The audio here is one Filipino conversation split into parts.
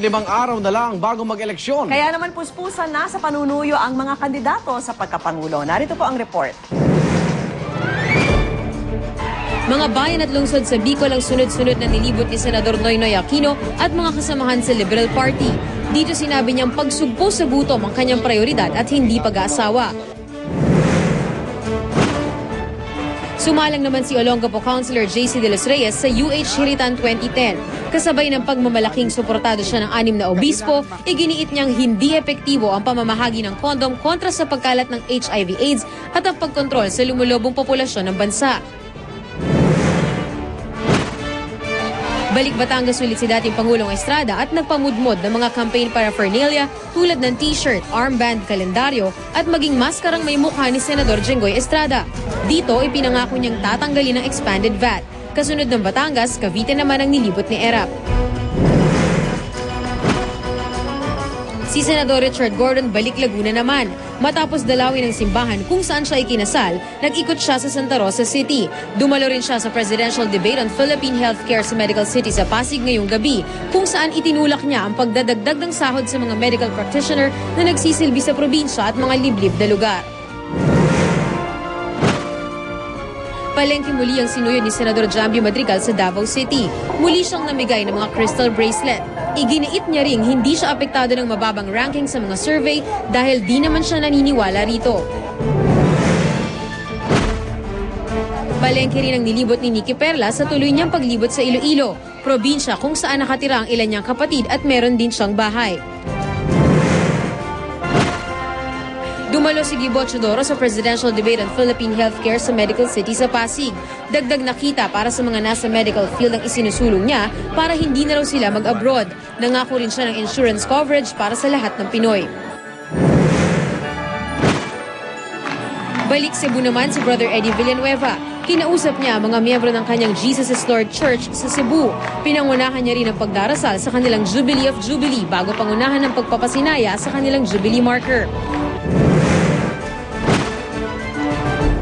limang araw na lang bago mag-eleksyon. Kaya naman puspusan na sa panunuyo ang mga kandidato sa pagkapangulo. Narito po ang report. Mga bayan at lungsod sa Bicol ang sunod-sunod na nilibot ni Senador Noynoy Aquino at mga kasamahan sa Liberal Party. Dito sinabi niyang pagsugpo sa gutom ang kanyang prioridad at hindi pag-aasawa. Sumalang naman si Olongapo Councilor JC De Los Reyes sa UH Hiritan 2010. Kasabay ng pagmamalaking suportado siya ng 6 na obispo, iginiit niyang hindi epektibo ang pamamahagi ng kondom kontra sa pagkalat ng HIV/AIDS at ang pagkontrol sa lumulubong populasyon ng bansa. Balik Batangas ulit si dating Pangulong Estrada at nagpamudmod ng mga campaign paraphernalia tulad ng t-shirt, armband, kalendaryo at maging maskarang may mukha ni Senador Jenggoy Estrada. Dito, ipinangako niyang tatanggalin ang expanded VAT. Kasunod ng Batangas, Cavite naman ang nilibot ni Erap. Si Senador Richard Gordon balik Laguna naman. Matapos dalawin ng simbahan kung saan siya ikinasal, nag-ikot siya sa Santa Rosa City. Dumalo rin siya sa presidential debate on Philippine healthcare sa Medical City sa Pasig ngayong gabi, kung saan itinulak niya ang pagdadagdag ng sahod sa mga medical practitioner na nagsisilbi sa probinsya at mga liblib na lugar. Palengke muli ang sinuyod ni Senador Jambio Madrigal sa Davao City. Muli siyang namigay ng mga crystal bracelet. Iginiit niya ring hindi siya apektado ng mababang ranking sa mga survey dahil di naman siya naniniwala rito. Palengke rin ang nilibot ni Nikki Perla sa tuloy niyang paglibot sa Iloilo, probinsya kung saan nakatira ang ilan niyang kapatid at meron din siyang bahay. Dumalo si Gibo Chodoro sa presidential debate on Philippine healthcare sa Medical City sa Pasig. Dagdag na kita para sa mga nasa medical field ang isinusulong niya para hindi na raw sila mag-abroad. Nangako rin siya ng insurance coverage para sa lahat ng Pinoy. Balik Cebu naman si Brother Eddie Villanueva. Kinausap niya ang mga miyembro ng kanyang Jesus is Lord Church sa Cebu. Pinangunahan niya rin ang pagdarasal sa kanilang Jubilee of Jubilee bago pangunahan ng pagpapasinaya sa kanilang Jubilee marker.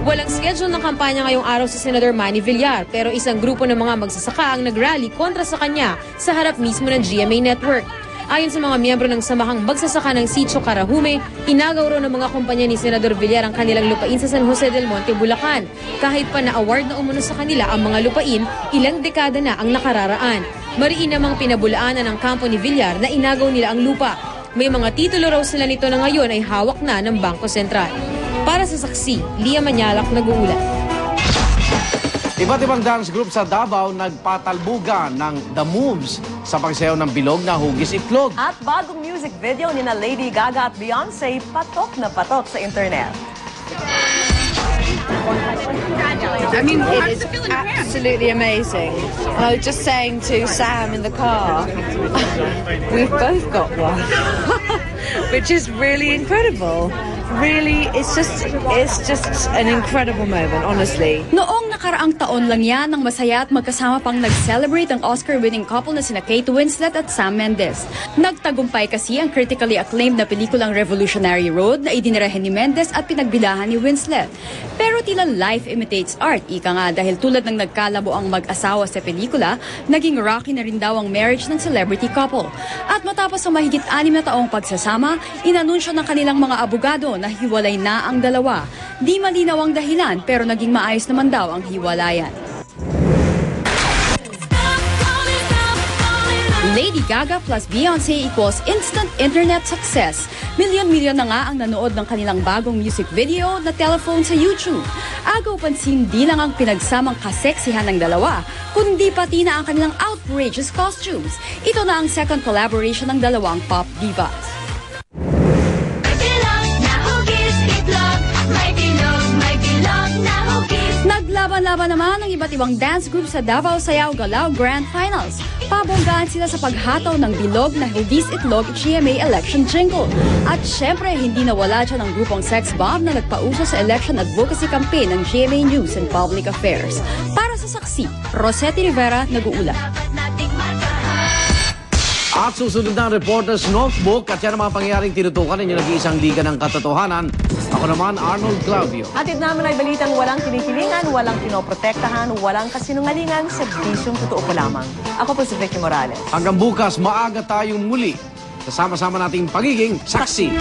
Walang schedule ng kampanya ngayong araw si Senador Manny Villar pero isang grupo ng mga magsasaka ang nagrally kontra sa kanya sa harap mismo ng GMA Network. Ayon sa mga miyembro ng samahang magsasaka ng Sitio Carahume, inagaw raw ng mga kumpanya ni Senador Villar ang kanilang lupain sa San Jose del Monte, Bulacan. Kahit pa na-award na umuno sa kanila ang mga lupain, ilang dekada na ang nakararaan. Mariin namang pinabulaanan ng kampo ni Villar na inagaw nila ang lupa. May mga titulo raw sila nito na ngayon ay hawak na ng Bangko Sentral. Para sa saksi, Lia Manyalak nag-uulat. Iba't ibang dance group sa Davao nagpatalbugan ng The Moves sa pagsayaw ng bilog na hugis itlog. At bagong music video ni na Lady Gaga at Beyonce patok na patok sa internet. I mean, it is absolutely amazing. I was just saying to Sam in the car, we've both got one, which is really incredible. Really, it's just an incredible moment, honestly. Noong nakaraang taon lang yan nang masaya at magkasama pang nag-celebrate ang Oscar-winning couple na sina Kate Winslet at Sam Mendes. Nagtagumpay kasi ang critically acclaimed na pelikulang Revolutionary Road na idinirahin ni Mendes at pinagbidahan ni Winslet. Pero tila life imitates art, ika nga, dahil tulad ng nagkalabo ang mag-asawa sa pelikula, naging rocky na rin daw ang marriage ng celebrity couple. At matapos ang mahigit 6 na taong pagsasama, inanunsyo ng kanilang mga abogado na hiwalay na ang dalawa. Di malinaw ang dahilan pero naging maayos naman daw ang hiwalayan. Lady Gaga plus Beyonce equals instant internet success. Milyon-milyon na nga ang nanood ng kanilang bagong music video na Telephone sa YouTube. Agaw pansin di lang ang pinagsamang kaseksihan ng dalawa, kundi pati na ang kanilang outrageous costumes. Ito na ang second collaboration ng dalawang pop divas. Naglaban-laban naman ang iba't ibang dance group sa Davao Sayaw Galaw Grand Finals. Pabonggaan sila sa paghataw ng bilog na Hugis Itlog GMA election jingle. At syempre, hindi nawala dyan ang grupong Sex Bomb na nagpauso sa election advocacy campaign ng GMA News and Public Affairs. Para sa saksi, Rosetti Rivera nag-uulat. At susunod na Reporter's Notebook at yan ang mga pangyayaring tinutukan ninyo nag-iisang liga ng katotohanan. Ako Ako naman, Arnold Clavio. Hatid namin ay balitang walang kinikilingan, walang pinoprotektahan, walang kasinungalingan, serbisyong totoo po lamang. Ako po si Vicky Morales. Hanggang bukas, maaga tayong muli. Kasama-sama nating pagiging saksi.